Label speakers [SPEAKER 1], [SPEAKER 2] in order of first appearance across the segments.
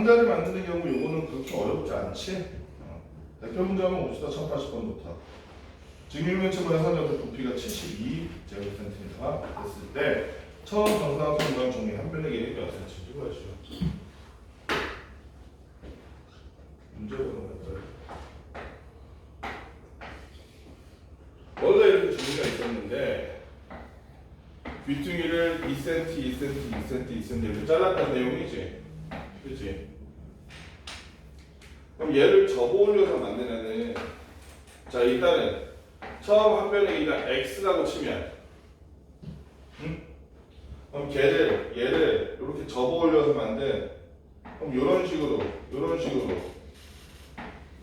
[SPEAKER 1] 상자를 만드는 경우 요거는 그렇게 어렵지 않지? 대표 문제 한번 봅시다. 1080번부터. 직육면체모의 상자의 부피가 72제곱센티미터가 됐을 때 처음 정사각형 모양 종이 한 변의 길이 몇 cm인지 구하시오. 문제가 뭐였어요? 원래 이렇게 종이가 있었는데 귀퉁이를 2cm, 2cm, 2cm, 2cm 이렇게 잘랐다는 내용이지. 그렇지? 그럼 얘를 접어 올려서 만드면은 자 일단은 처음 한 변의 길이가 x라고 치면 그럼 얘를 이렇게 접어 올려서 만든 그럼 이런 식으로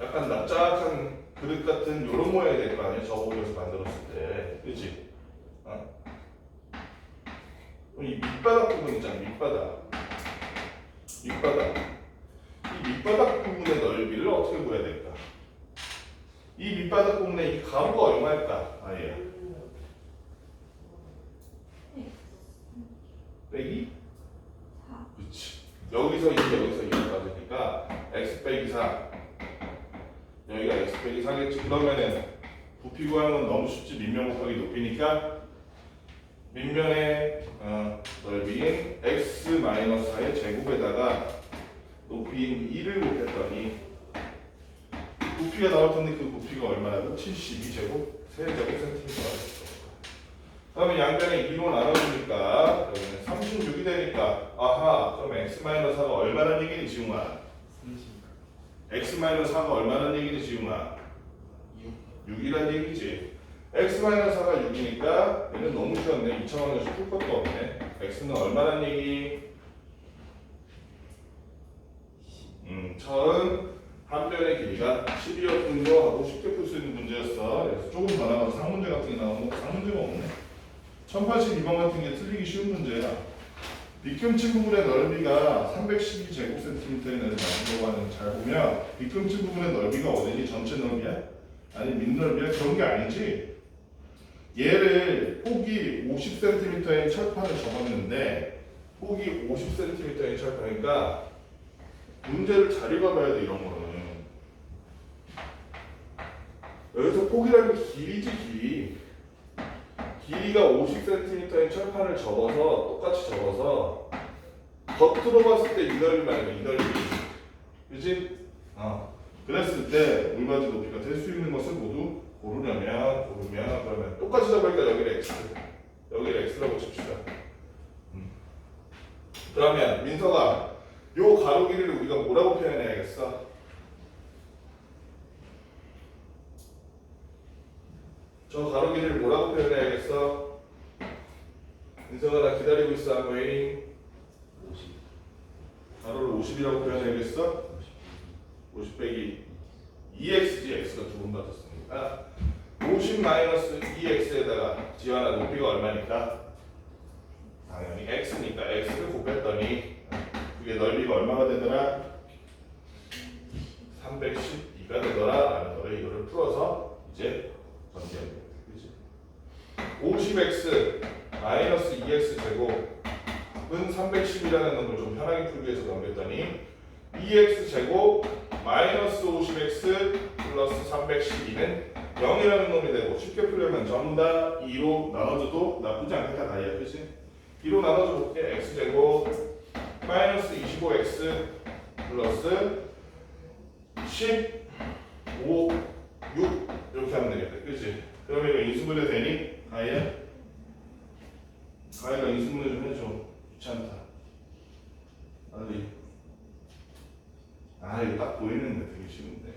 [SPEAKER 1] 약간 납작한 그릇 같은 이런 모양이 될 거 아니에요? 접어 올려서 만들었을 때, 그렇지? 그럼 이 밑바닥 부분 있잖아, 밑바닥. 이 밑바닥 부분의 넓이를 어떻게 구해야 될까? 이 밑바닥 부분의 이 가로가 얼마일까? 아예. 빼기? 그렇지. 여기서 2 빠지니까 x 빼기 4. 여기가 x 빼기 4겠지. 그러면은 부피 구하는 건 너무 쉽지. 밑면 곱하기 높이니까 밑면의 넓이인 x-4의 제곱에다가 높이인 2를 곱했더니 부피가 나올 텐데 그 부피가 얼마라고? 72제곱 세제곱센티미터가 됐어. 그러면 양변에 2로 나눠주니까 여기는 36이 되니까 아하 그럼 x-4가 얼마란 얘기니 지웅아? x-4가 얼마란 얘기니 지웅아? 6이란 얘기지. x-4가 6이니까 얘는 너무 쉬웠네. 2차원에서 풀 것도 없네. x는 얼마란 얘기? 처음 한 변의 길이가 10이었던 거 하고 쉽게 풀 수 있는 문제였어. 그래서 조금 더 나가서 상문제 같은 게 나오는 거 상문제가 없네. 1082번 같은 게 틀리기 쉬운 문제야. 밑금치 부분의 넓이가 312제곱센티미터의 넓이를 만들려고 하는 잘 보면 밑금치 부분의 넓이가 어디니? 전체 넓이야? 아니 밑넓이야? 그런 게 아니지. 얘를 폭이 50cm의 철판을 접었는데 폭이 50cm의 철판이니까 문제를 잘 읽어봐야 돼. 이런 거는 여기서 폭이라는 게 길이지. 길이가 50cm의 철판을 접어서 똑같이 접어서 겉으로 봤을 때 이 넓이 말고 이 넓이, 그치? 그랬을 때 울바지 높이가 될 수 있는 것을 모두 고르면 그러면 똑같이 잡으니까 여기를 x, 여기를 x라고 칩시다. 그러면 민서가 요 가로 길이를 우리가 뭐라고 표현해야겠어? 저 가로 길이를 뭐라고 표현해야겠어? 민서가 나 기다리고 있어. I'm waiting.
[SPEAKER 2] 50.
[SPEAKER 1] 가로를 50이라고 표현해야겠어? 50 빼기 2x지. x가 두 번 받았으니까 50 마이너스 2x에다가 지환아 높이가 얼마니까? 당연히 x니까 x를 곱했더니 그게 넓이가 얼마가 되더라? 312가 되더라 라는 거를 이거를 풀어서 이제 전개하면 돼. 그치? 50x 마이너스 2x 제곱은 310이라는 놈을 좀 편하게 풀기 위해서 넘겼더니 2x 제곱 마이너스 50x 플러스 312는 0이라는 놈이 되고 쉽게 풀려면 전부 다 2로 나눠줘도 나쁘지 않겠다 다이야. 그치? 2로 나눠줘 볼게. x제곱 마이너스 25x 플러스 15, 6 이렇게 하면 되겠다. 그치? 그러면 이거 인수분해 되니? 가희야? 가희가 인수분해 좀 해줘. 귀찮다. 이거 딱 보이는데 되게 쉬운데.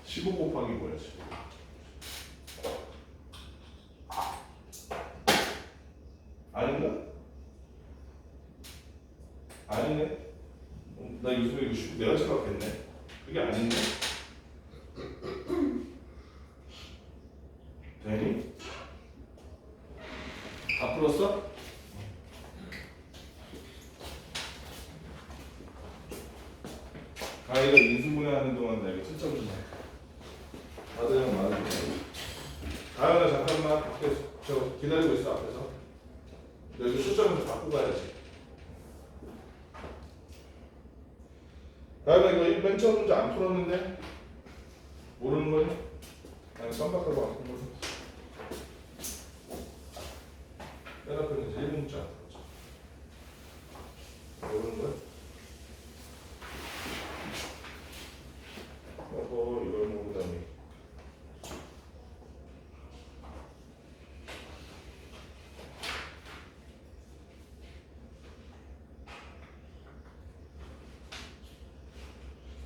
[SPEAKER 1] (15) 곱하기 뭐야? 15. 아닌가? 아니네. 나 요즘에 이거 쉽고 내가 생각했네. 그게 아닌데. 되니? 다 풀었어? 가희가 인수분해하는 동안 내가 채점 좀 해. 다들 형 말해줘. 가연아 잠깐만 밖에 저 기다리고 있어 앞에서. 여기 숫자를 바꾸고 가야지. 다음에 이거 맨 처음 문제 안 풀었는데 모르는 거니? 아니 깜빡하고 안 풀어서 맨 앞에 이제 1문자 안 풀었죠. 모르는 거야? 이걸 모르다니.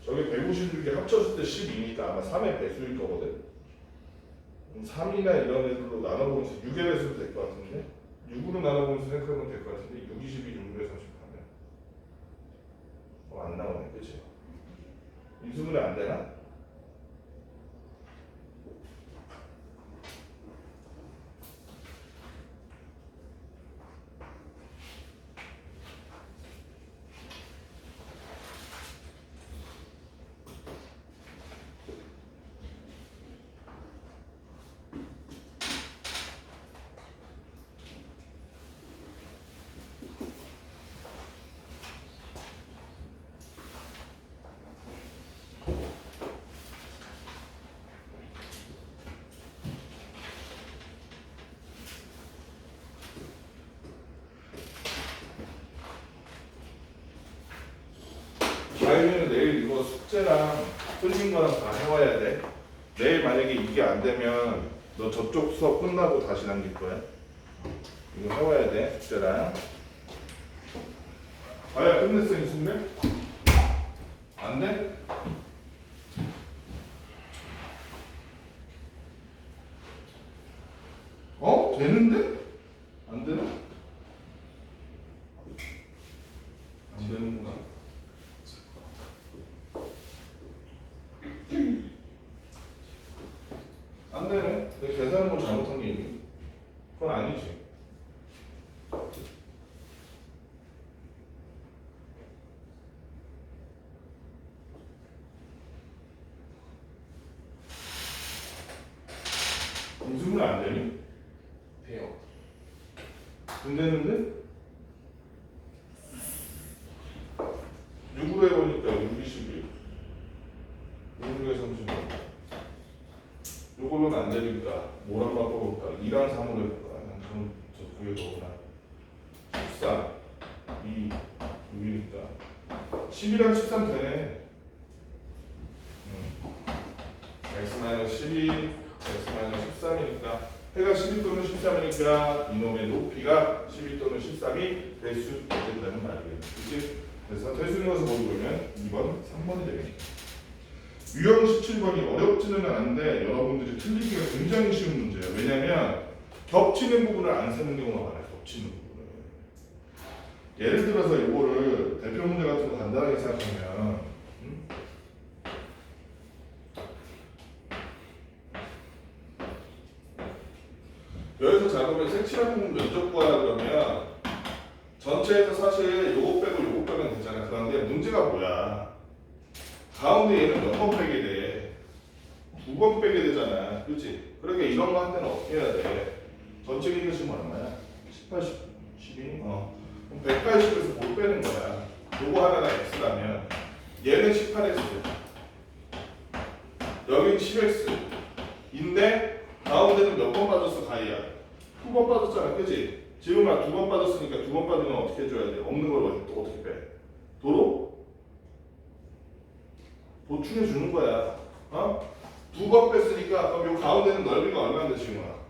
[SPEAKER 1] 저기 156이 합쳤을 때 12니까 아마 3의 배수일 거거든. 3이나 이런 애들로 나눠보면서 6의 배수도 될 것 같은데 6으로 나눠보면서 생각하면 될 것 같은데 6, 22, 6, 30 하면 안 나오네, 그치? 인수분해 안 되나? 자유는 내일 이거 숙제랑 틀린 거랑 다 해와야 돼. 내일 만약에 이게 안 되면 너 저쪽 수업 끝나고 다시 남길 거야. 이거 해와야 돼, 숙제랑. 아야 끝냈어, 이순래? 안 돼? 어? 되는데? 안 되나? 안 되는구나. 안 되네. 내가 계산한 걸 잘못한 게 있니? 그건 아니지. 인수분해 안 되니?
[SPEAKER 2] 돼요.
[SPEAKER 1] 안 되는데? 6으로 해보니까 6, 22 6, 30 요걸로는 안 되니까 뭐랑 바꿔볼까? 2랑 3으로 해볼까? 그럼 저 그게 더구나 14 2 6이니까 12랑 13 되네. x-12 x-13이니까 해가 12 또는 13이니까 이놈의 높이가 12 또는 13이 될 수 있다는 말이에요. 그치? 그래서 될 수 있는 것을 모르면 2번, 3번이 되겠죠. 유형 17번이 어렵지는 않은데 여러분들이 틀리기가 굉장히 쉬운 문제예요. 왜냐하면 겹치는 부분을 안 쓰는 경우가 많아요. 겹치는 부분을. 예를 들어서 이거를 대표 문제 같은 거 간단하게 생각하면 여기서 잡으면 색칠한 부분 면적 구하라 그러면 전체에서 사실 요거 빼고 요거 빼면 되잖아. 그런데 문제가 뭐야? 가운데 얘는 몇 번 빼게 돼? 2번 빼게 되잖아. 그렇지? 그러니까 이런 거 할 때는 어떻게 해야 돼? 전체 기계수는 얼마야? 18, 12? 그럼 180에서 뭘 빼는 거야? 요거 하나가 x라면 얘는 18x 여긴 10x인데 가운데는 몇 번 빠졌어? 가이야 2번 빠졌잖아. 그치? 지금 막 2번 빠졌으니까 2번 빠지면 어떻게 해줘야 돼? 없는 걸 또 어떻게 빼? 도로? 보충해 주는 거야. 어? 2번 뺐으니까 그럼 요 가운데는 넓이가 얼마인데 지금아?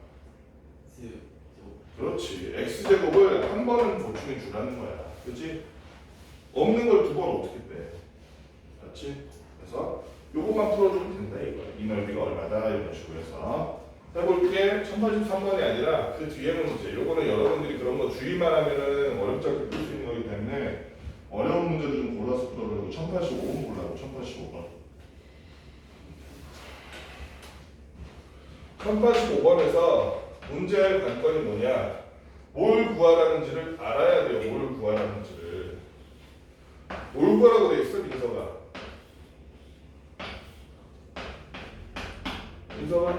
[SPEAKER 1] 그렇지. x제곱을 한 번은 보충해 주라는 거야. 그렇지? 없는 걸 2번 어떻게 빼? 그렇지? 그래서 요것만 풀어주면 된다 이거야. 이 넓이가 얼마다 이런 식으로 해서 해볼게. 1083번이 아니라 그 뒤에는 문제. 요거는 여러분들이 그런 거 주의만 하면은 어렵지 않게 풀 수 있는 거기 때문에 어려운 문제들 좀 골라서 풀어보려고 1085번 골라고 1085번 1085번에서 문제할 관건이 뭐냐? 뭘 구하라는지를 알아야 돼요. 뭘 구하라는지를. 뭘 구하라고 돼 있어, 민서가? 민서가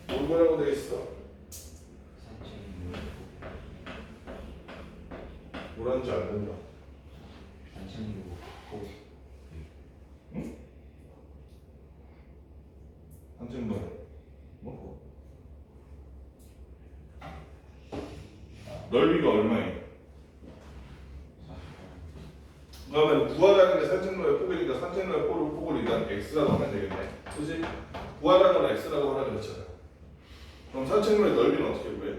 [SPEAKER 1] 뭘 구하라고 돼 있어? 뭐라는지 안 된다.
[SPEAKER 2] 산책로 꼭
[SPEAKER 1] 응? 산책로 뭐? 넓이가 얼마예요? 그러면 구하라는 게 산책로의 폭이니까 산책로의 폭을 일단 x라고 하면 되겠네. 그지? 구하라는 걸 x라고 하라 그랬잖아. 그럼 산책로의 넓이는 어떻게 구해?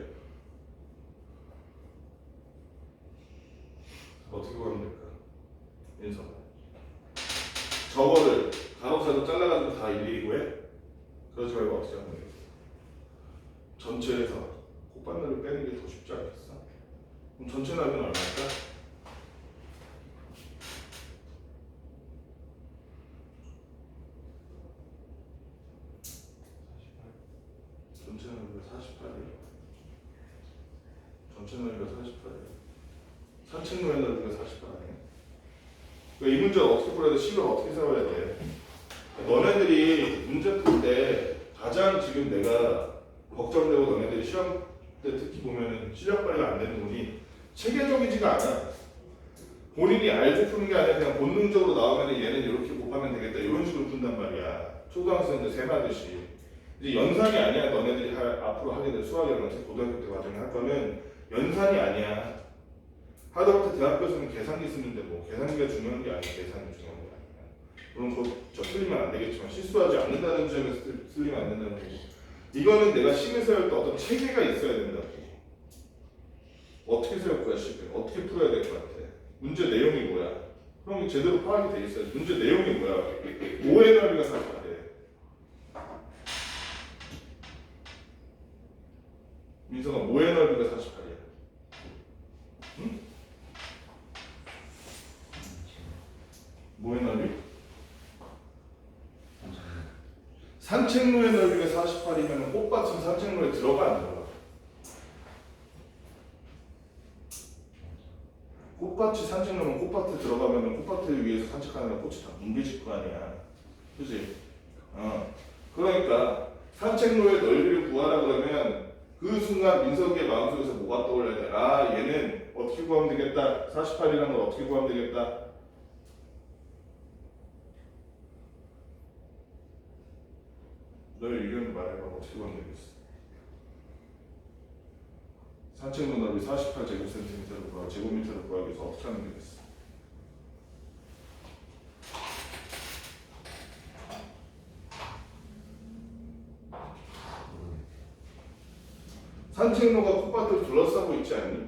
[SPEAKER 1] 어떻게 구하면 될까? 인성. 저거를 가로세로 잘라가지고 다 일일이 구해? 그러지 말고 어떻게 하면 되겠어? 전체에서 콧바늘을 빼는 게 더 쉽지 않겠어? 그럼 전체 넓이는 얼마일까? 전체 넓이가 48이에요. 전체 넓이가 48이에요. 산책로의 넓이가 48 아니에요? 그러니까 이 문제를 어떻게 풀어야 돼? 식을 어떻게 세워야 돼? 너네들이 문제 풀 때 가장 지금 내가 걱정되고 너네들이 시험 때 특히 보면은 시력 발휘가 안 되는 분이 체계적이지가 않아. 본인이 알고 푸는 게 아니라 그냥 본능적으로 나오면 얘는 이렇게 곱하면 되겠다 이런 식으로 푼단 말이야. 초등학생들 셈하듯이. 이제 연산이 아니야. 너네들이 앞으로 하게 될 수학이라는 고등학교 때 과정에 할 거는 연산이 아니야. 하다못해 대학교에서는 계산기 쓰는데 뭐 계산기가 중요한 게 아니야. 계산이 중요한 게 아니야. 물론 저 틀리면 안 되겠지만 실수하지 않는다는 점에서 틀리면 안 된다는 거고. 이거는 내가 식을 세울 때 어떤 체계가 있어야 된다고. 어떻게 세울 거야 식을? 어떻게 풀어야 될 것 같아? 문제 내용이 뭐야? 그럼 제대로 파악이 돼 있어야 돼. 문제 내용이 뭐야? 5의 넓이가 48해. 민서가 5의 넓이가 48이야. 응? 5의 넓이? 산책로의 넓이가 48이면 꽃밭은 산책로에 들어가 안 들어가? 꽃밭이 산책로면 꽃밭에 들어가면 꽃밭에 위에서 산책하는 꽃이 다 뭉개질 거 아니야. 그지? 그러니까 산책로의 넓이를 구하라 그러면 그 순간 민석이의 마음속에서 뭐가 떠올라야 돼? 아, 얘는 어떻게 구하면 되겠다. 48이라는 걸 어떻게 구하면 되겠다. 너의 의견을 말해봐. 어떻게 구하면 되겠어? 산책로 넓이 48제곱센티미터를 구하고 제곱미터를 구하기 위해서 어떻게 하면 되겠어? 산책로가 콧밭을 둘러싸고 있지 않니?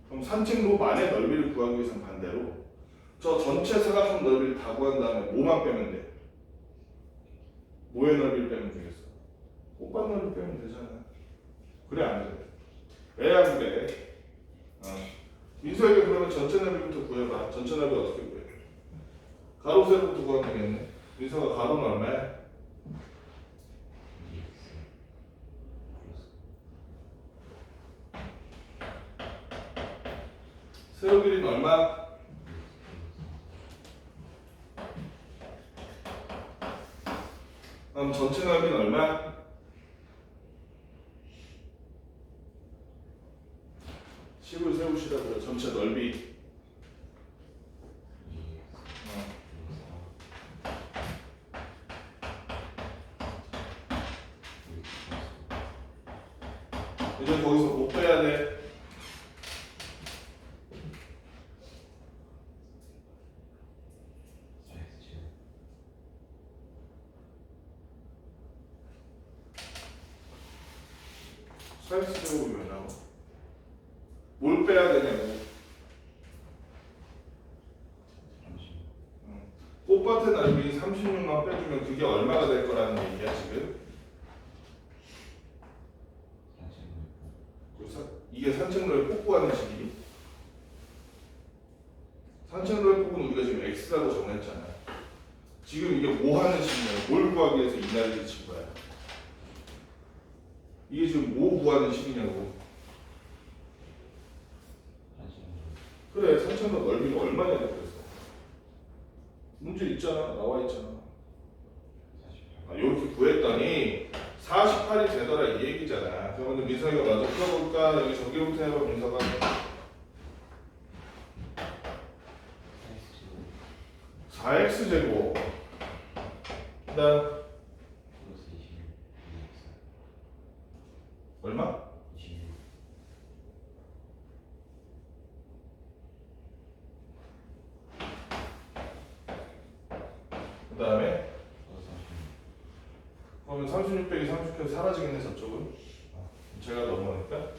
[SPEAKER 1] 그럼 산책로만의 넓이를 구하기 위해서는 반대로 저 전체 사각형 넓이를 다 구한 다음에 뭐만 빼면 돼? 뭐의 넓이를 빼면 되겠어? 꽃밭 넓이 빼면 되잖아. 그래 안 돼? 왜 안 돼? 민서에게 그러면 전체 넓이부터 구해봐. 전체 넓이 어떻게 구해? 가로 세로부터 구하면 되겠네. 민서가 가로는 얼마야? 세로 길이는 얼마? 그럼 전체 넓이는 얼마? 식을 세우시라고요. 전체 넓이. 이제 거기서 못 빼야 돼. 사이즈 제곱이 왜 나와? 뭘 빼야 되냐고. 꽃밭의 넓이 36만 빼주면 그게 얼마가 될 거라는 얘기야 지금? 이게 산책로의 폭 구하는 식이. 산책로의 폭은 우리가 지금 x라고 정했잖아. 지금 이게 뭐 하는 식이냐? 뭘 구하기 위해서 이 날개를 친 거야? 이게 지금 뭐 구하는 식이냐고. 그래, 산책로 넓이가 얼마냐고 그랬어. 문제 있잖아. 나와 있잖아. 이렇게 구했더니 48이 되더라 이 얘기잖아. 그러면 민석이가 먼저 풀어볼까? 여기 저기부터 해봐 민석아. 4x제곱 그다음
[SPEAKER 2] 플러스 26
[SPEAKER 1] 얼마?
[SPEAKER 2] 26
[SPEAKER 1] 그 다음에
[SPEAKER 2] 플러스 36
[SPEAKER 1] 그러면 36 빼기 30 사라지겠네 저쪽은. 제가 넘어가니까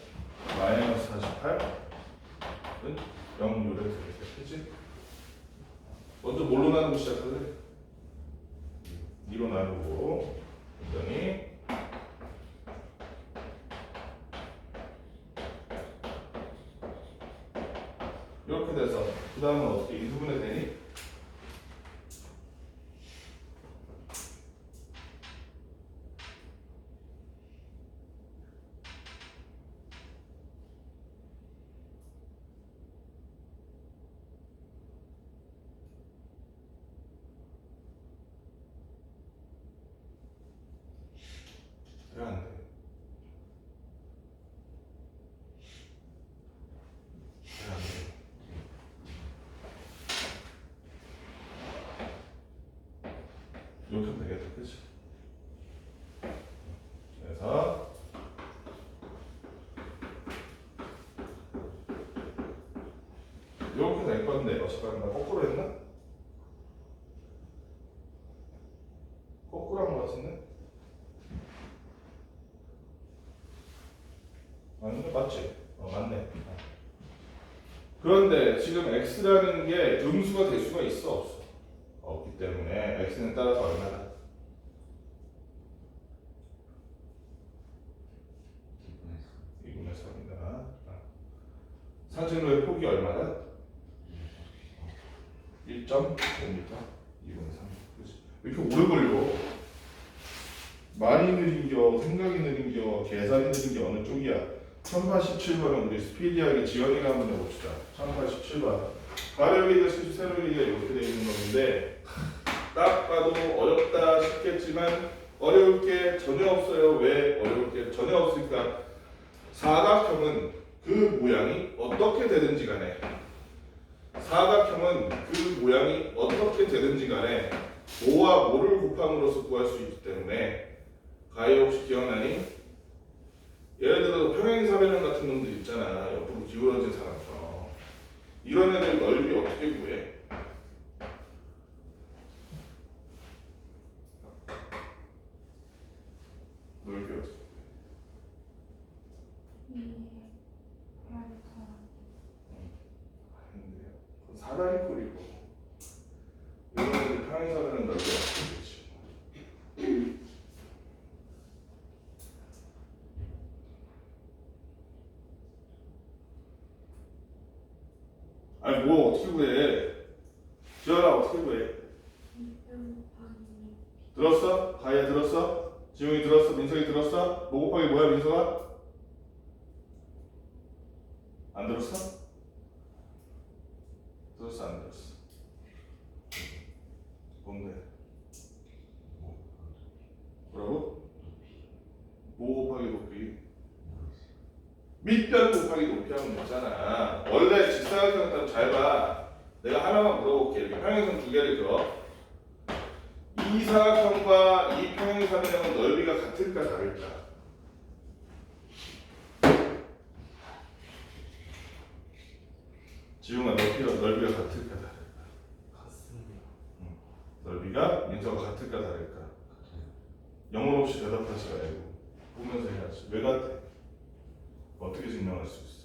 [SPEAKER 1] 마이너스 48은 0 요렇게 되겠지. 그치? 먼저 뭘로 나누고 시작할래? 2로 나누고 그랬더니 이렇게 돼서 그 다음은 어떻게 인수분해 되니? 왜 안 돼? 왜 안 돼? 이렇게 하면 되겠다, 그치? 그래서 이렇게 될 건데 잠깐만 나 거꾸로 했나? 거꾸로 한 거 같은데? 맞네? 맞지? 맞네. 그런데 지금 x라는 게 음수가 될 수가 있어 없어? 없기 때문에 x는 따라서 얼마다? 2분의 3이다. 산책로의 폭이 얼마다? 1.5m. 2분의 3. 그렇지. 왜 이렇게 오래 걸려? 말이 느린겨, 생각이 느린겨, 계산이 느린 게 어느 쪽이야? 1087번은 우리 스피디하게 지연이가 한번 해봅시다. 1087번. 바로 여기가 실수 세로 여기가 이렇게 되어 있는 건데 딱 봐도 어렵다 싶겠지만 어려울 게 전혀 없어요. 왜 어려울 게 전혀 없으니까 사각형은 그 모양이 어떻게 되든지 간에 사각형은 그 모양이 어떻게 되든지 간에 뭐와 뭐를 곱함으로써 구할 수 있기 때문에 가히 혹시 기억나니? 예를 들어 평행사변형 같은 놈들 있잖아. 옆으로 기울어진 사람처럼 이런 애들 넓이 어떻게 구해? 넓이 어떻게 구해? 사다리 꼴이고 이런 애들 평행사변형 넓이 어떻게 되지? 아니 뭐 어떻게 구해? 지연아 어떻게 구해? 들었어? 가희야 들었어? 지용이 들었어? 민석이 들었어? 뭐 곱하기 뭐야 민석아? 안 들었어? 들었어 안 들었어? 뭔데? 뭐라고? 뭐 곱하기 높이? 밑변 곱하기 높이 하면 되잖아. 원래 직사각형 따면 잘 봐. 내가 하나만 물어볼게. 이렇게 평행선 두 개를 그어. 이 사각형과 이 평행사변형은 넓이가 같을까 다를까? 지웅아 넓이가 같을까 다를까?
[SPEAKER 2] 같습니다.
[SPEAKER 1] 넓이가 민서가 같을까 다를까? 영혼 없이 대답하지 말고 보면서 해야지. 왜 같아? 어떻게 증명할 수 있어?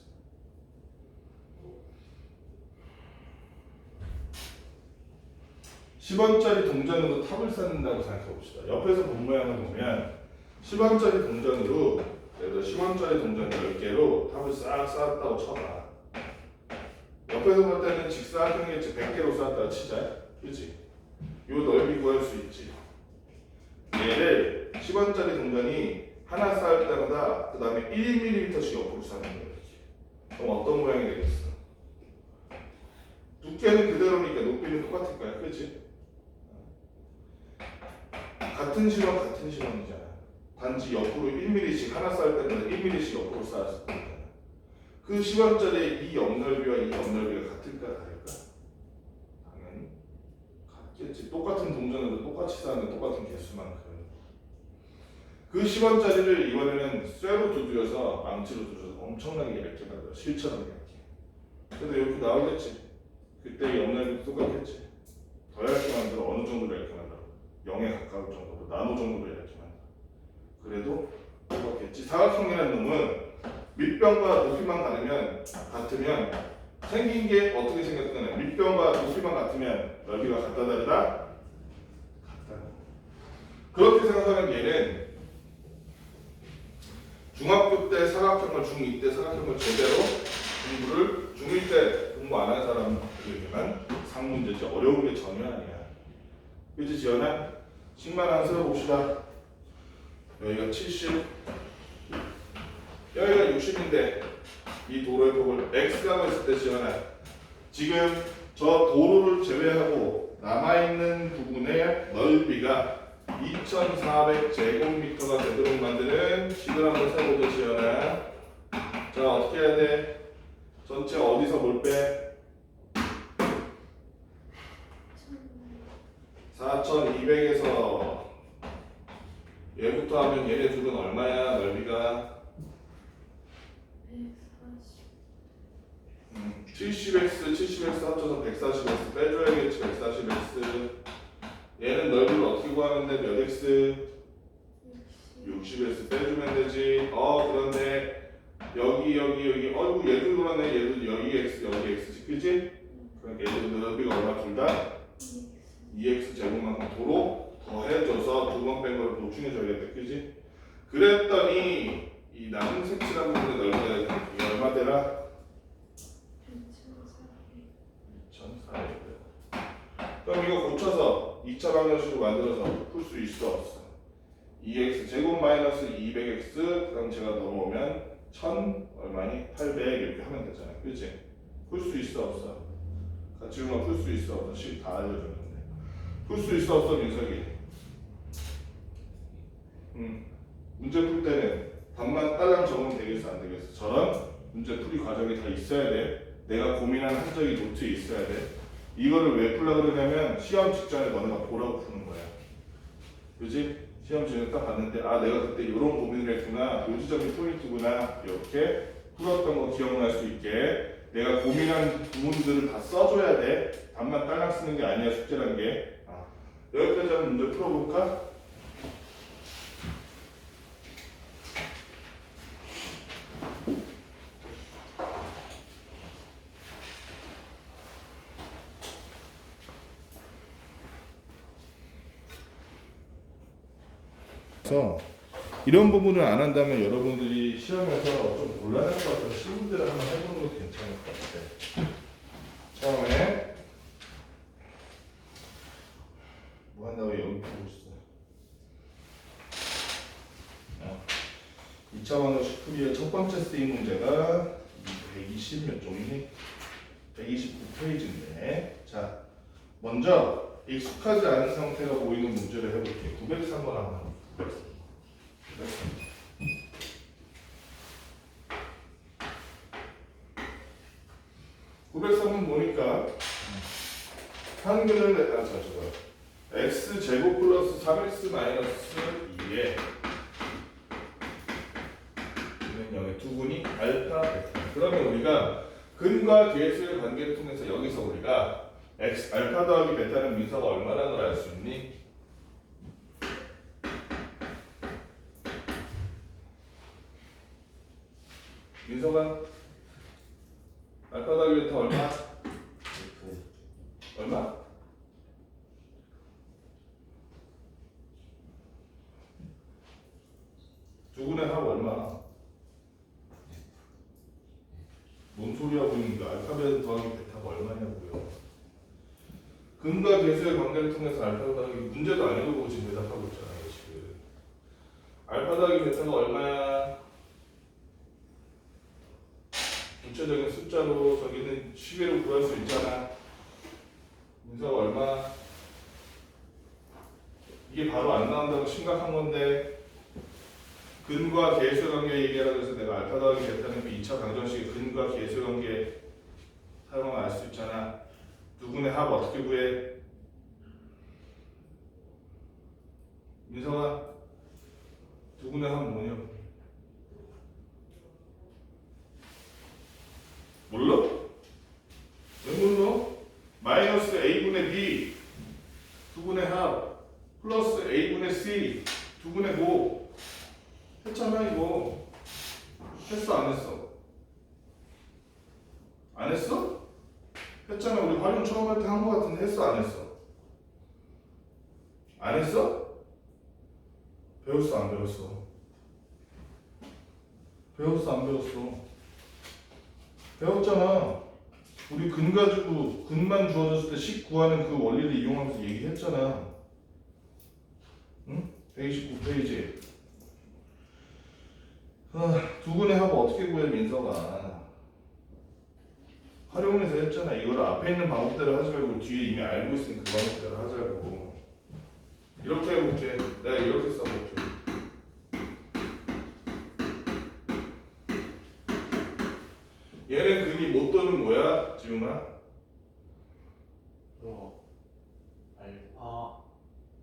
[SPEAKER 1] (10원짜리) 동전으로 탑을 쌓는다고 생각해 봅시다. 옆에서 본 모양을 보면 10원짜리 동전으로 예를 들어 10원짜리 동전 10개로 탑을 싹 쌓았다고 쳐봐. 옆에서 볼 때는 직사각형이겠지. 100개로 쌓았다고 치자. 그치? 요 넓이 구할 수 있지. 얘를 10원짜리 동전이 하나 쌓을 때마다 그 다음에 1mm씩 옆으로 쌓는 거야. 그럼 어떤 모양이 되겠어? 두께는 그대로니까 높이는 똑같을 거야. 그치? 같은 실험 같은 실험이잖아. 단지 옆으로 1mm씩 하나 쌓을 때마다 1mm씩 옆으로 쌓았을 거잖아. 그 10원짜리 이 옆넓이와 이 옆넓이가 같을까 다를까? 당연히 같아. 똑같은 동전으로 똑같이 쌓는 똑같은 개수만큼. 그 10원짜리를 이번에는 쇠로 두드려서 망치로 두드려서 엄청나게 얇게 만들어. 실처럼 얇게. 근데 이렇게 나오겠지. 그때 이 옆날도 똑같겠지. 더 얇게 만들어. 어느 정도로 얇게 만들어? 0에 가까울 정도로, 나노 정도로 얇게 만들어. 그래도 똑같겠지. 사각형이라는 놈은 밑변과 높이만 같으면 생긴 게 어떻게 생겼거나 밑변과 높이만 같으면 넓이가 같다 다르다? 같다. 그렇게 생각하면 얘는 중학교 때 사각형을 중2 때 사각형을 제대로 공부를 중1 때 공부 안 한 사람들에게만 상문제지 어려운 게 전혀 아니야. 그치 지연아? 식만 안 써봅시다. 여기가 70 여기가 60인데 이 도로의 폭을 x라고 했을 때 지연아 지금 저 도로를 제외하고 남아있는 부분의 넓이가 2400제곱미터가 되도록 만드는 식을 한번 세보자 지연아. 자 어떻게 해야 돼? 전체 어디서 뭘 빼? 4200에서 얘부터 하면 얘네 둘은 얼마야 넓이가? 70x, 70x 합쳐서 140x 빼줘야겠지. 140x 얘는 넓이를 어떻게 구하면 돼? 몇 x? 60x 빼주면 되지. 그런데 여기 어이구 얘도 그러네. 얘도 여기 x 여기 x지 그지? 그러니까 얘도 넓이가 얼마 둘 다? 2x 제곱만큼 도로 더해줘서 두 번 뺀 걸 보충해줘야겠다 그지? 그랬더니 이 남은 색칠한 부분의 넓이가 이게 얼마 되라? 2400. 그럼 이거 고쳐서 2차 방정식으로 만들어서 풀 수 있어 없어? 2x 제곱 마이너스 200x 그럼 제가 넘어오면 1000 얼마니? 800 이렇게 하면 되잖아 그치? 풀 수 있어 없어? 같이 보면 풀 수 있어 없어? 식 다 알려줬는데 풀 수 있어 없어 민석이? 문제 풀 때는 답만 딸랑 적으면 되겠어 안 되겠어? 저런 문제 풀이 과정이 다 있어야 돼. 내가 고민한 흔적이 노트에 있어야 돼. 이거를 왜 풀려고 그러냐면 시험 직전에 너네가 보라고 푸는 거야. 그지? 시험 직전에 딱 봤는데 아 내가 그때 이런 고민을 했구나. 요 지점이 포인트구나. 이렇게 풀었던 거 기억날 수 있게 내가 고민한 부분들을 다 써줘야 돼. 답만 딸랑 쓰는 게 아니야 숙제란 게. 여기까지 한번 문제 풀어볼까? 그래서 이런 부분을 안 한다면 여러분들이 시험에서 좀 곤란할 것 같아서 실무들을 한번 해보는 것도 괜찮을 것 같아. 처음에 뭐 한다고 여기 보고 있어. 2차 방정식 풀이의 첫 번째 쓰인 문제가 120 몇 종이니? 129페이지인데 자 먼저 익숙하지 않은 상태가 보이는 문제를 해볼게요. 903번 한번 903은 뭐니까 한근을 x 제곱 플러스 3x 마이너스 2에 여기 두 분이 알파 베타. 그러면 우리가 근과 계수의 관계를 통해서 여기서 우리가 x 알파 더하기 베타는 민서가 얼마라는 걸 알 수 있니? 민서가 알파 더하기 베타 얼마? 얼마? 두 분의 합 얼마? 뭔 소리 하고 있는데 알파벳 더하기 베타가 얼마냐고요. 근과 계수의 관계를 통해서 알파 더하기 문제도 안 읽어보고 지금 대답하고 있잖아요 지금. 알파 더하기 베타가 얼마야? 구체적인 숫자로 저기는 시계로 구할 수 있잖아. 문서가 얼마? 이게 바로 안 나온다고 심각한 건데 근과 계수 관계 얘기하라고 해서 내가 알파 더하기 베타는 그 2차 방정식의 근과 계수 관계 사용하면 알 수 있잖아. 두 분의 합 어떻게 구해? 민성아, 두분의 합 뭐냐? 몰라? 왜 몰라? 마이너스 a분의 b 두분의 합 플러스 a분의 c 두분의 모 했잖아 이거. 했어 안 했어? 안 했어? 했잖아. 우리 활용 처음 할 때 한 거 같은데 했어 안 했어? 안 했어? 배웠어 안 배웠어? 배웠어 안 배웠어? 배웠잖아. 우리 근 가지고 근만 주어졌을 때 식 구하는 그 원리를 이용하면서 얘기했잖아. 응? 129페이지. 두분의 합을 어떻게 구해 민서가? 활용해서 했잖아. 이걸 앞에 있는 방법대로 하지 말고 뒤에 이미 알고 있으면 그 방법대로 하자고. 이렇게 해볼게. 내가 이렇게 써볼게. 얘는 근이 못 도는 뭐야, 지웅아?
[SPEAKER 2] 알파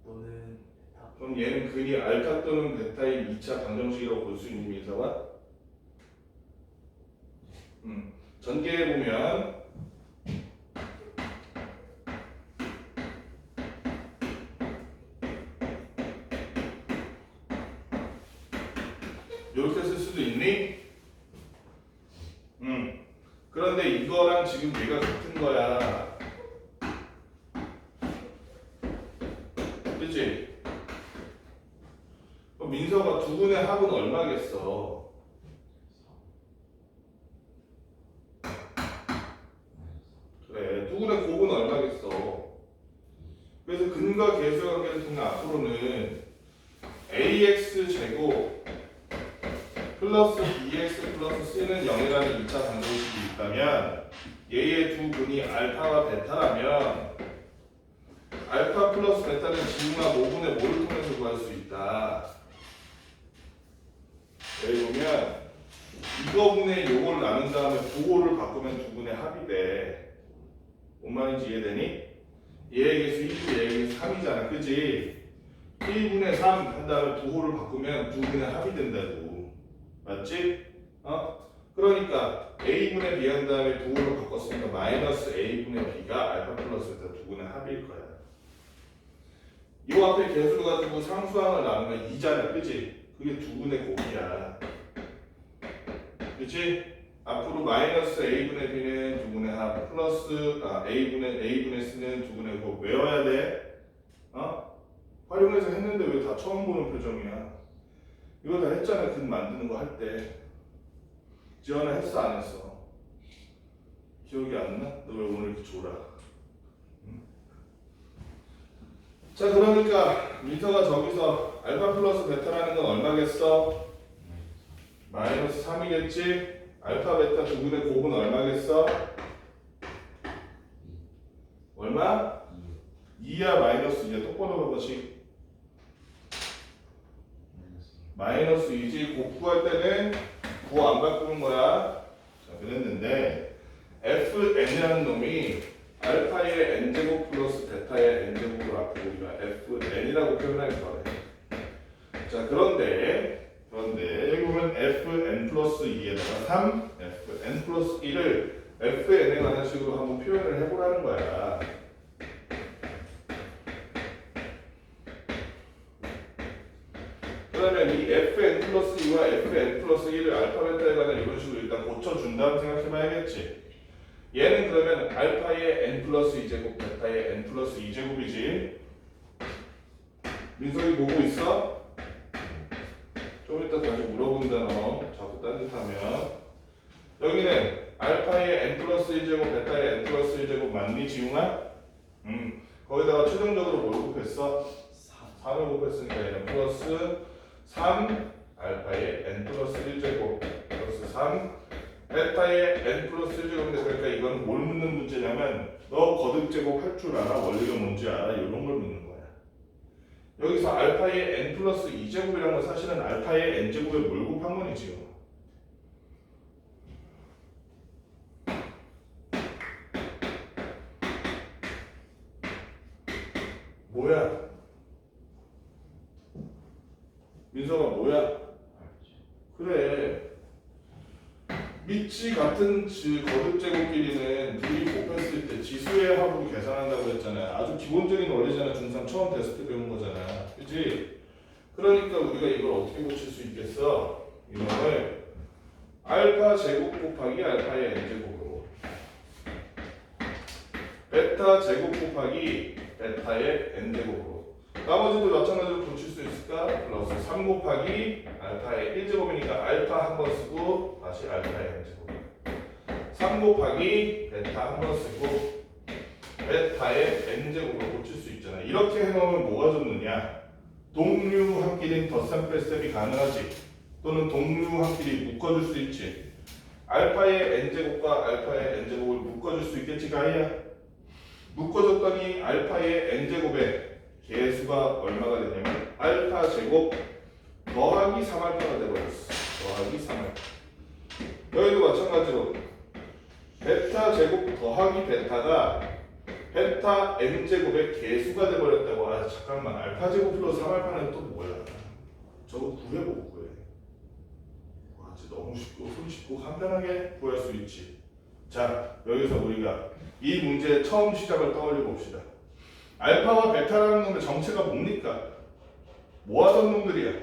[SPEAKER 2] 또는 베타.
[SPEAKER 1] 그럼 얘는 근이 알파 또는 베타의 2차 방정식이라고 볼 수 있는 민서가? 전개해보면 이렇게 쓸 수도 있니? 그런데 이거랑 지금 얘가 같은 거야. 그치? 그럼 민서가 두분의 합은 얼마겠어? 그래, 두분의 곱은 얼마겠어? 그래서 근과 계수 관계를 통해 앞으로는 ax 제곱 플러스 bx 플러스 c는 0이라는 2차 방정식이 있다면 얘의 두 근이 알파와 베타라면 알파 플러스 베타는 지우나 모분의 뭐를 통해서 구할 수 있다. 여기 보면 이거분의 요걸 나눈 다음에 부호를 바꾸면 두 분의 합이 돼. 뭔 말인지 이해되니? 얘의 개수 1, 얘의 개수 3이잖아. 그지? 1분의 3 한 다음에 부호를 바꾸면 두 분의 합이 된다고. 맞지? 그러니까 a분의 b 한 다음에 부호를 바꿨으니까 마이너스 a분의 b가 알파 플러스 베타 두 분의 합일 거야. 이 앞에 개수를 가지고 상수항을 나누면 2잖아. 그지? 그게 두 분의 곱이야. 그치? 앞으로 마이너스 a분의 b는 두 분의 합 플러스 a분의 c는 두 분의 곱 외워야 돼. 활용해서 했는데 왜 다 처음 보는 표정이야? 이거 다 했잖아. 근 만드는 거 할 때. 지원아 했어 안 했어? 기억이 안 나? 너 왜 오늘 이렇게 졸아? 자 그러니까 민서가 저기서 알파 플러스 베타라는 건 얼마겠어? 마이너스 3이겠지? 알파 베타 두 분의 곱은 얼마겠어? 얼마? 2야 마이너스 2야? 똑바로 봐보시. 마이너스 2지. 곱 구할 때는 구 안 바꾸는 거야. 자 그랬는데 fn이라는 놈이 알파의 n제곱 플러스 베타의 n제곱을 앞으로 우리가 fn이라고 표현할 거래. 자 그런데 여기 보면 fn 플러스 2에다가 3 fn 플러스 1을 fn에 관한 식으로 한번 표현을 해보라는 거야. 그러면 이 fn 플러스 2와 fn 플러스 1을 알파 베타에 관한 이런 식으로 일단 고쳐준 다음 생각해봐야겠지. 얘는 그러면 알파의 n 플러스 2제곱 베타의 n 플러스 2제곱이지. 민석이 보고 있어? 좀 이따 다시 물어본다 너. 자꾸 딴짓하면. 여기는 알파의 n 플러스 1제곱 베타의 n 플러스 1제곱 맞니 지웅아? 거기다가 최종적으로 뭘 곱했어? 3을 곱했으니까 얘는 플러스 3 알파의 n 플러스 1제곱 플러스 3 베타의 n 플러스 1제곱인데 그러니까 이건 뭘 묻는 문제냐면 너 거듭제곱 할 줄 알아? 원리가 뭔지 알아? 이런 걸 묻는 거야. 여기서 알파의 n 플러스 2제곱이라는 건 사실은 알파의 n제곱에 뭘 곱한 거니지요. 뭐야? 민서가 뭐야? 그래. 밑이 같은 거듭 제곱끼리는 둘이 곱했을 때 지수의 합으로 계산한다고 했잖아. 아주 기본적인 원리잖아. 중3 처음 됐을 때 배운 거잖아. 그치? 그러니까 우리가 이걸 어떻게 고칠 수 있겠어? 이놈을 알파 제곱 곱하기 알파의 n제곱으로 베타 제곱 곱하기 베타의 n제곱으로 나머지도 마찬가지로 고칠 수 있을까? 플러스 3 곱하기 알파의 1제곱이니까 알파 한 번 쓰고 다시 알파의 n제곱 3 곱하기 베타 한 번 쓰고 베타의 n제곱으로 고칠 수 있잖아. 이렇게 해놓으면 뭐가 좋느냐? 동류합끼리는 덧셈 뺄셈이 가능하지. 또는 동류합끼리 묶어줄 수 있지. 알파의 n제곱과 알파의 n제곱을 묶어줄 수 있겠지 가이야? 묶어줬더니 알파의 n제곱의 개수가 얼마가 되냐면 알파 제곱 더하기 3알파가 되버렸어. 더하기 3알파. 여기도 마찬가지로 베타 제곱 더하기 베타가 베타 n제곱의 개수가 되버렸다고. 아 잠깐만, 알파 제곱 플러스 3알파는 또 뭐야? 저거 구해보고 구해. 와 진짜 너무 쉽고 손쉽고 간단하게 구할 수 있지. 자 여기서 우리가 이 문제의 처음 시작을 떠올려 봅시다. 알파와 베타라는 놈의 정체가 뭡니까? 뭐 하던 놈들이야?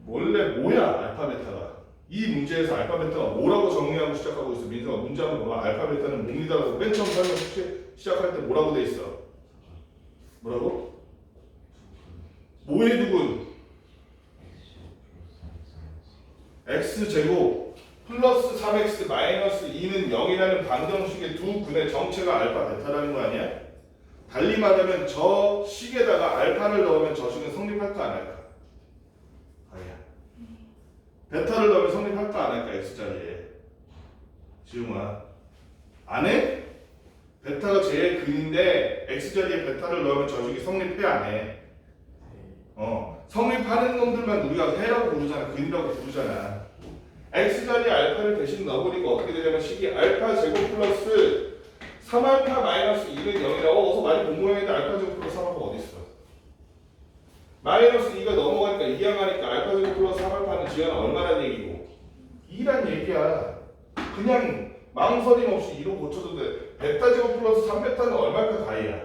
[SPEAKER 1] 원래 뭐야 알파 베타가? 이 문제에서 알파 베타가 뭐라고 정의하고 시작하고 있어? 민서가 문제 한번 봐봐. 알파 베타는 뭡니다라고 맨 처음 설명 시작할 때 뭐라고 돼 있어? 뭐라고? 뭐의 두근? x제곱 플러스 3x 마이너스 2는 0이라는 방정식의 두 근의 정체가 알파 베타라는 거 아니야? 달리 말하면 저 식에다가 알파를 넣으면 저 식은 성립할까 안 할까? 아니야. 베타를 넣으면 성립할까 안 할까? x자리에. 지웅아 안 해? 베타가 제의 근인데 x자리에 베타를 넣으면 저 식이 성립해 안 해? 성립하는 놈들만 우리가 해라고 부르잖아. 근이라고 부르잖아. x자리에 알파를 대신 넣어보니까 어떻게 되냐면 식이 알파 제곱 플러스 3알파 마이너스 2는 0이라고. 어서 많이 본 모양인데 알파 제곱 플러스 3알파 어디 있어? 마이너스 2가 넘어가니까 2항하니까 알파 제곱 플러스 3알파는 지연아 얼마란 얘기고? 2란 얘기야. 그냥 망설임 없이 2로 고쳐도 돼. 베타 제곱 플러스 3베타는 얼마일까 다이야.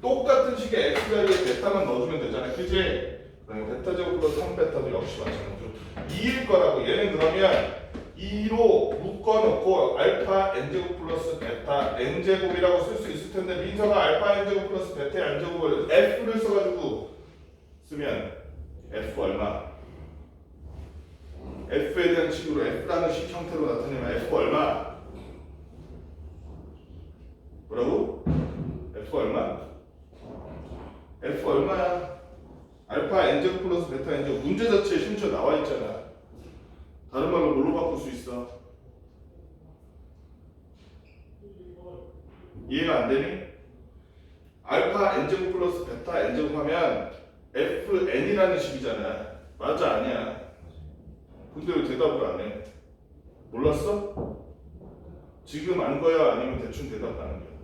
[SPEAKER 1] 똑같은 식의 x자리에 베타만 넣어주면 되잖아. 그치? 그러니까 베타 제곱 플러스 3베타도 역시 마찬가지로 2일 거라고. 얘는 그러면 2로 묶어놓고 알파 n제곱 플러스 베타 n제곱이라고 쓸 수 있을 텐데 민서가 알파 n제곱 플러스 베타 n제곱을 f를 써가지고 쓰면 f 얼마? f에 대한 식으로 f라는 식 형태로 나타내면 f 얼마? 뭐라고? f 얼마? f 얼마야? 알파 n제곱 플러스 베타 n제곱. 문제 자체에 심지어 나와 있잖아. 다른 말로 뭘로 바꿀 수 있어? 이해가 안 되니? 알파 n제곱 플러스 베타 n제곱 하면 fn이라는 식이잖아. 맞아 아니야? 근데 왜 대답을 안 해? 몰랐어? 지금 안 거야? 아니면 대충 대답하는 거야?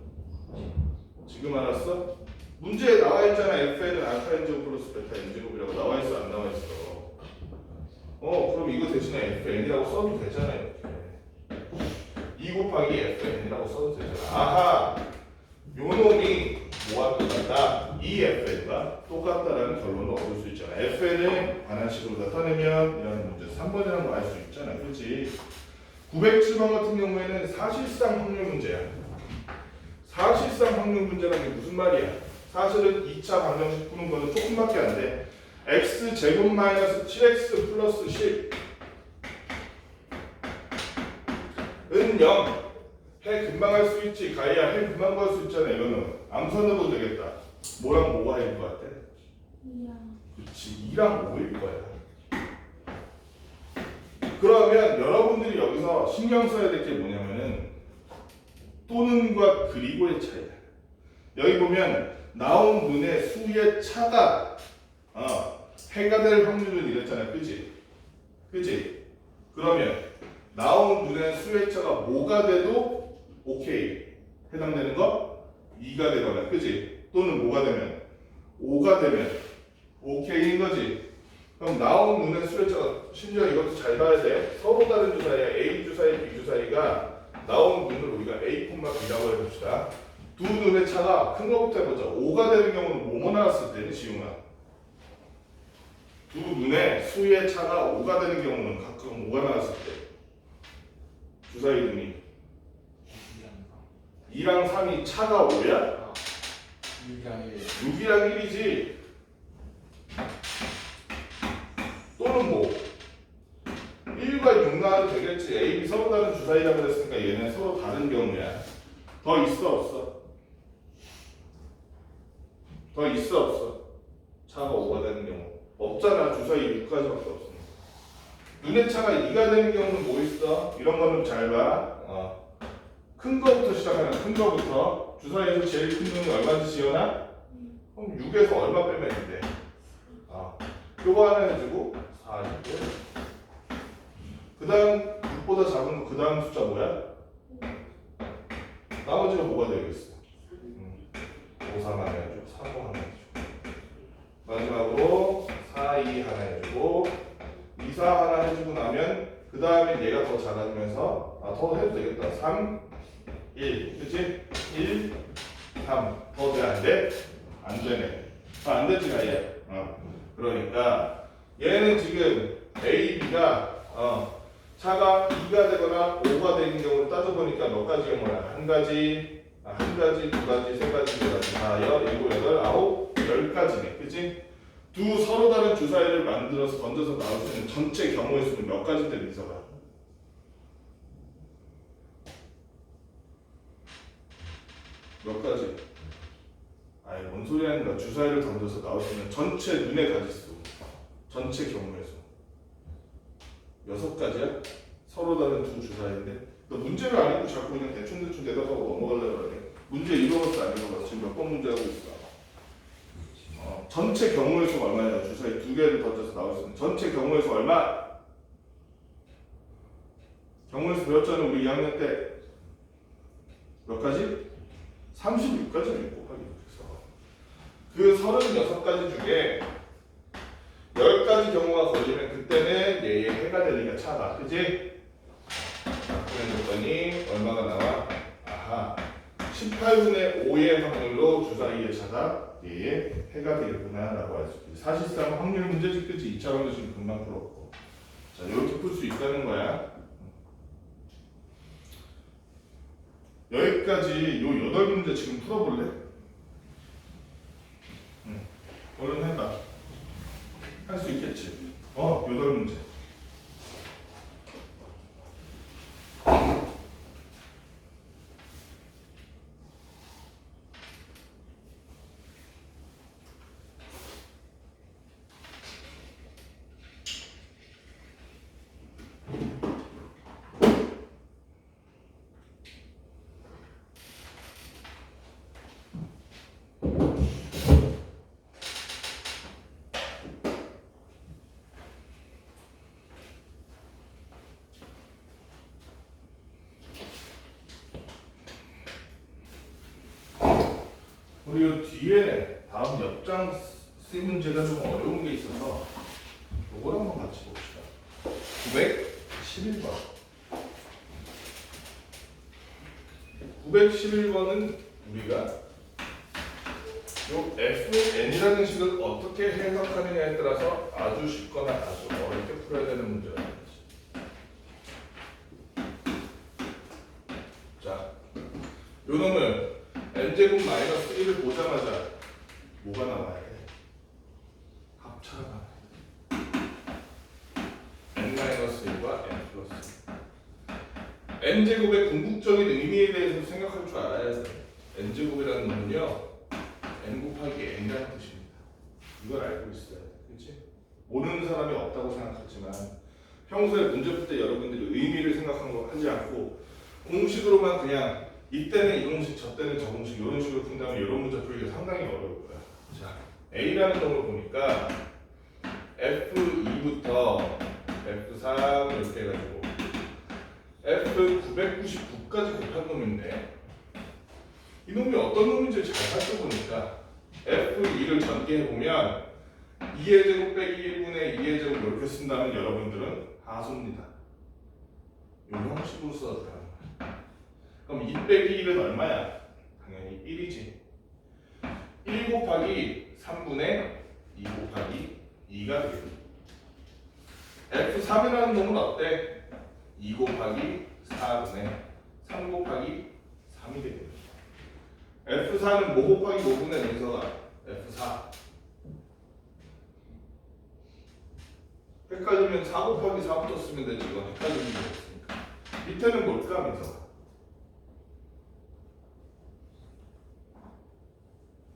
[SPEAKER 1] 지금 알았어? 문제에 나와 있잖아. fn은 알파 n제곱 플러스 베타 n제곱이라고 나와 있어 안 나와 있어? 그럼 이거 대신에 fn이라고 써도 되잖아. 이렇게 2 곱하기 fn이라고 써도 되잖아. 아하! 요 놈이 뭐와 똑같다? 이 fn과 똑같다라는 결론을 얻을 수 있잖아. fn을 반환식으로 나타내면 이라는 문제 3번이라는 거 알 수 있잖아. 그렇지? 907번 같은 경우에는 사실상 확률 문제야. 사실상 확률 문제라는 게 무슨 말이야? 사실은 2차 방정식 푸는 거는 조금밖에 안 돼. x 제곱 마이너스 7x 플러스 10은 0. 해 금방 할 수 있지. 가이야 해 금방 구할 수 있잖아. 이거는 암산해도 되겠다. 뭐랑 뭐가 일 것 같아?
[SPEAKER 3] 2랑.
[SPEAKER 1] 그렇지. 2랑 5일 거야. 그러면 여러분들이 여기서 신경 써야 될 게 뭐냐면은 또는과 그리고의 차이야. 여기 보면 나온 눈의 수의 차가 해가 될 확률은 이랬잖아. 그지? 그지? 그러면 나온 눈의 수의 차가 뭐가 돼도 오케이. 해당되는 거? 2가 되거나 그지? 또는 뭐가 되면 5가 되면 오케이인 거지. 그럼 나온 눈의 수열자가 심지어 이것도 잘 봐야 돼. 서로 다른 주사위야 A 주사위, B 주사위가 나온 눈을 우리가 A, B라고 해봅시다. 두 눈의 차가 큰 거부터 해보자. 5가 되는 경우는 뭐뭐 나왔을 때는 지웅아. 두 눈의 수의 차가 5가 되는 경우는 각각 5가 나왔을 때 주사위 눈이 2랑 3이 차가 5야? 6이랑 1이지. 또는 뭐 1과 6 나와도 되겠지. A, B 서로 다른 주사위라고 했으니까 얘는 서로 다른 경우야. 더 있어 없어? 더 있어 없어? 차가 5가 되는 경우 없잖아. 주사위 6까지밖에 없으니까. 눈의 차가 2가 되는 경우는 뭐 있어? 이런 거는 잘 봐. 큰 거부터 시작하는 큰 거부터. 주사위에서 제일 큰 눈이 얼마인지 지어나? 그럼 6에서 얼마 빼면 돼? 요거 하나 해주고 4 해주고 그 다음 6보다 작은 거 그 다음 숫자 뭐야? 나머지가 뭐가 되겠어? 5, 3 하나 해주고 3, 5 하나 해주고 마지막으로 4, 2 하나 해주고 2, 4 하나 해주고 나면 그 다음에 얘가 더 작아지면서 더 해도 되겠다. 3, 1 그치? 1, 3 더 돼? 안 돼? 안 되네. 안 되지 아예. 그러니까 얘는 지금 A, B가 차가 2가 되거나 5가 되는 경우를 따져보니까 몇 가지 경우야? 한 가지, 두 가지, 세 가지, 네 가지, 4, 6, 7, 8, 9, 10가지네. 그치? 두 서로 다른 주사위를 만들어서 던져서 나올 수 있는 전체 경우의 수는 몇 가지인데 민서가? 몇 가지? 아니 뭔 소리 하는 거야. 주사위를 던져서 나올 수 있는 전체 눈의 가지수, 전체 경우의 수 6가지야? 서로 다른 두 주사위인데 너 문제를 안 읽고 자꾸 그냥 대충 대답하고 넘어가려고 그러네. 문제 읽어봤어 안 읽어봤어? 지금 몇 번 문제 하고 있어? 전체 경우의 수가 얼마냐? 주사위 2개를 던져서 나올 수 있는 전체 경우의 수 얼마? 경우의 수 배웠잖아 우리 2학년 때. 몇 가지? 36가지를 곱하기 못해서 그 36가지 중에 10가지 경우가 걸리면 그때는 얘의 해가 될 리가 차다. 그지? 그랬더니 얼마가 나와? 아하 18분의 5의 확률로 주사위의 차가 얘의 해가 되겠구나 라고 할 수 있지. 사실상 확률 문제지. 그치? 2차원도 지금 금방 풀었고 자 이렇게 풀 수 있다는 거야. 여기까지 요 8문제 지금 풀어볼래? 얼른 해봐. 할 수 있겠지? 8문제. 우리 요 뒤에 다음 옆장 C 문제가 좀 어려운 게 있어서 이걸 한번 같이 봅시다. 911번. 911번은 우리가 요 FN이라는 식을 어떻게 해석하느냐에 따라서 아주 쉽거나 아주 어렵게 풀어야 되는 문제가 있습니다. 자, 요 놈은 n제곱 마이너스 1을 보자마자 뭐가 나와야 돼? 합차가 나와야 돼. n 마이너스 1과 n 플러스 1. n제곱의 궁극적인 의미에 대해서 생각할 줄 알아야 돼. n제곱이라는 놈은요 n 곱하기 n이라는 뜻입니다. 이걸 알고 있어야 돼. 그렇지? 모르는 사람이 없다고 생각했지만 평소에 문제 풀 때 여러분들이 의미를 생각한 거 하지 않고 공식으로만 그냥 이때는 이 공식, 저 때는 저 공식 이런 식으로 푼다면 이런 문제 풀기가 상당히 어려울 거야. 자, A라는 놈을 보니까 F2부터 F3 이렇게 해가지고 F999까지 곱한 놈인데 이 놈이 어떤 놈인지 잘 살펴보니까 F2를 전개해보면 2의 제곱 빼기 1분의 2의 제곱 이렇게 쓴다면 여러분들은 하수입니다. 이 형식으로 써도 돼요. 그럼 2 빼기 1은 얼마야? 당연히 1이지. 1 곱하기 3분의 2 곱하기 2가 되겠다. F3이라는 놈은 어때? 2 곱하기 4분의 3 곱하기 3이 되겠다. F4는 뭐 곱하기 5분의 능서가 F4. 헷갈리면 4 곱하기 4부터 쓰면 되지. 이건 헷갈리는 게 없으니까. 밑에는 뭘까 하면서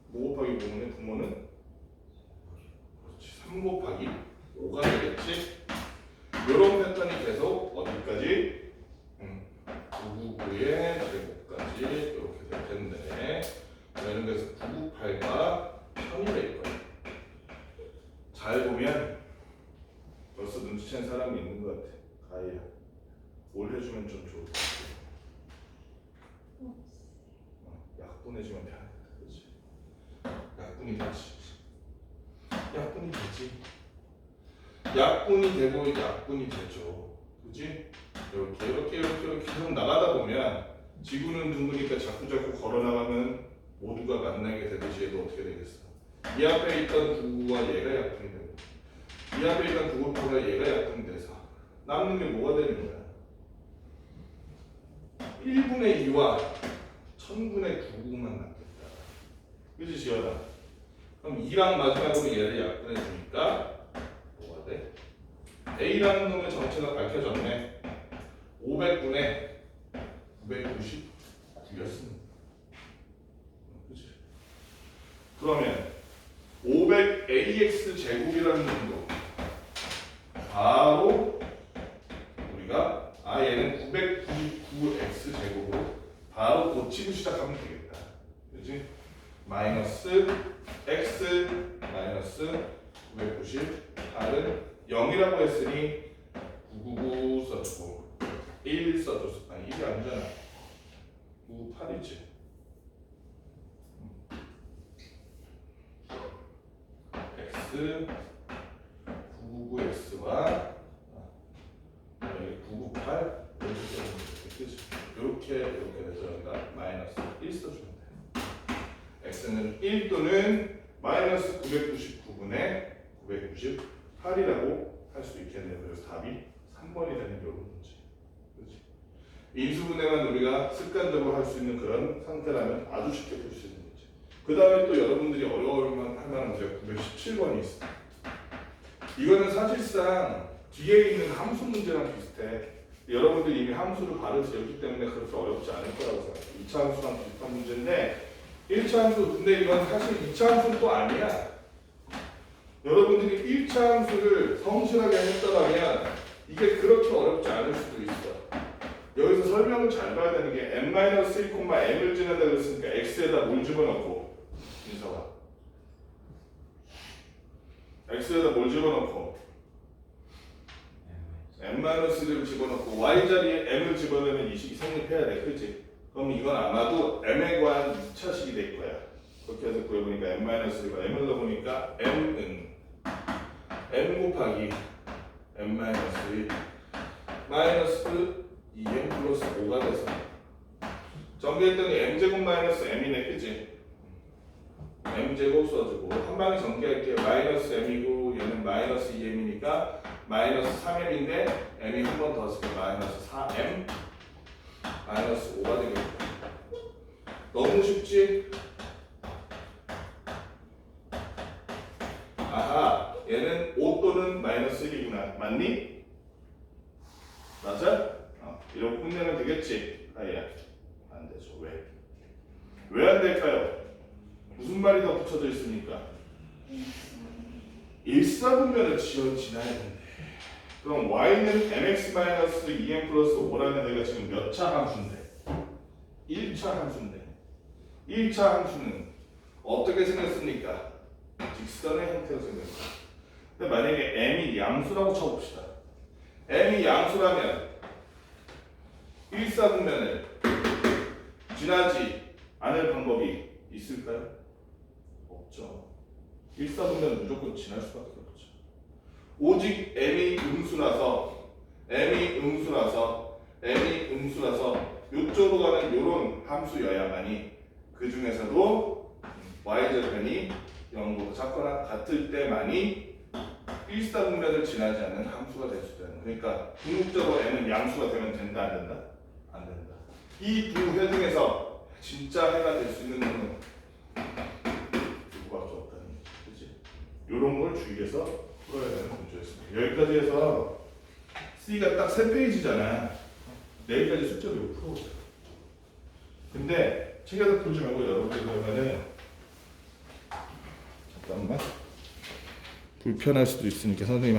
[SPEAKER 1] 뭐 곱하기 5분의 부모는 그렇지 3 곱하기 5가 되겠지. 이런 패턴이 계속 어디까지? 999의 제곱까지 이렇게 될 텐데 이런 데서 998과 3이 될 거예요. 잘 보면 벌써 눈치챈 사람이 있는 것 같아. 가희야, 뭘 해주면 좀 좋을 것 같아. 약분해주면 편하겠다, 그렇지? 약분이 되지. 약분이 되지. 약분이 되고 약분이 되죠, 그렇지? 이렇게 계속 나가다 보면 지구는 둥그니까 자꾸 걸어 나가면 모두가 만나게 되듯이 얘도 어떻게 되겠어? 이 앞에 있던 9와 얘가 약분이 되고 이 앞에 있던 9곱하기가 얘가 약분이 돼서 남는 게 뭐가 되는 거야? 1분의 2와 1000분의 9만 남겠다. 그치 지연아? 그럼 2랑 마지막으로 얘를 약분해 주니까 뭐가 돼? A라는 놈의 정체가 밝혀졌네. 500분의 999였습니다. 그치? 그러면 500AX 제곱이라는 놈도 바로 우리가 얘는 999X 제곱으로 바로 고치고 시작하면 되겠다. 그렇지? 마이너스 X 마이너스 998은 0이라고 했으니 999 써주고 1 써줬어. 아니 1이 아니잖아. 98이지. X 999X와 998 이렇게 돼서 마이너스 1 써주면 돼. X는 1 또는 마이너스 999분의 998이라고 할 수 있겠네요. 그래서 답이 3번이 되는 이런 문제. 그렇지? 인수분해만 우리가 습관적으로 할 수 있는 그런 상태라면 아주 쉽게 풀 수 있는 문제. 그 다음에 또 여러분들이 어려울 만한 문제가 917번이 있어. 이거는 사실상 뒤에 있는 함수 문제랑 비슷해. 여러분들이 이미 함수를 바로 지었기 때문에 그렇게 어렵지 않을 거라고 생각해요. 2차 함수랑 비슷한 문제인데 1차 함수, 근데 이건 사실 2차 함수는 또 아니야. 여러분들이 1차 함수를 성실하게 했더라면 이게 그렇게 어렵지 않을 수도 있어. 여기서 설명을 잘 봐야 되는 게 n-1,m을 지나다 그랬으니까 x에다 뭘 집어넣고 인서가 x에다 뭘 집어넣고 n-1을 집어넣고 y 자리에 m을 집어넣으면 이 식이 성립해야 돼, 그렇지? 그럼 이건 아마도 m에 관한 2차식이 될 거야. 그렇게 해서 구해보니까 n-1과 m을 넣어보니까 m은 m 곱하기 n-1 마이너스 2m 플러스 5가 돼서 전개했더니 m제곱 마이너스 m이네, 그치? m제곱 써주고 한 방에 전개할게요. 마이너스 m이고 얘는 마이너스 2m이니까 마이너스 3m인데 m이 한 번 더 쓰면 마이너스 4m 마이너스 5가 되겠다. 너무 쉽지? 아하, 얘는 5 또는 마이너스 1이구나. 맞니? 맞아? 이렇게 끝내면 되겠지? 아야, 안 되죠. 왜? 왜 안 될까요? 무슨 말이 더 붙여져 있습니까? 일사분면을 지나야 되는데. 그럼 y는 mx-2m 플러스 5라는 애가 지금 몇 차 함수인데? 1차 함수인데. 1차 함수는 어떻게 생겼습니까? 직선의 형태로 생겼습니다. 근데 만약에 m이 양수라고 쳐봅시다. m이 양수라면 1사분면을 지나지 않을 방법이 있을까요? 없죠. 1사분면은 무조건 지날 수밖에 없죠. 오직 m이 음수라서 요쪽으로 가는 요런 함수여야만이 그 중에서도 y절편이 0보다 작거나 같을 때만이 1사분면을 지나지 않는 함수가 될 수 있다는 거예요. 그러니까 궁극적으로 m은 양수가 되면 된다 안 된다? 안 된다. 이 두 회 중에서 진짜 해가 될 수 있는 놈은 누구밖에 없다는 거지. 그치? 요런 걸 주의해서 풀어야 되는 문제였습니다. 여기까지 해서 C가 딱 3페이지잖아. 내일까지 숙제로 이거 풀어보자. 근데 책에서 풀지 말고 여러분들 그러면은 잠깐만 불편할 수도 있으니까 선생님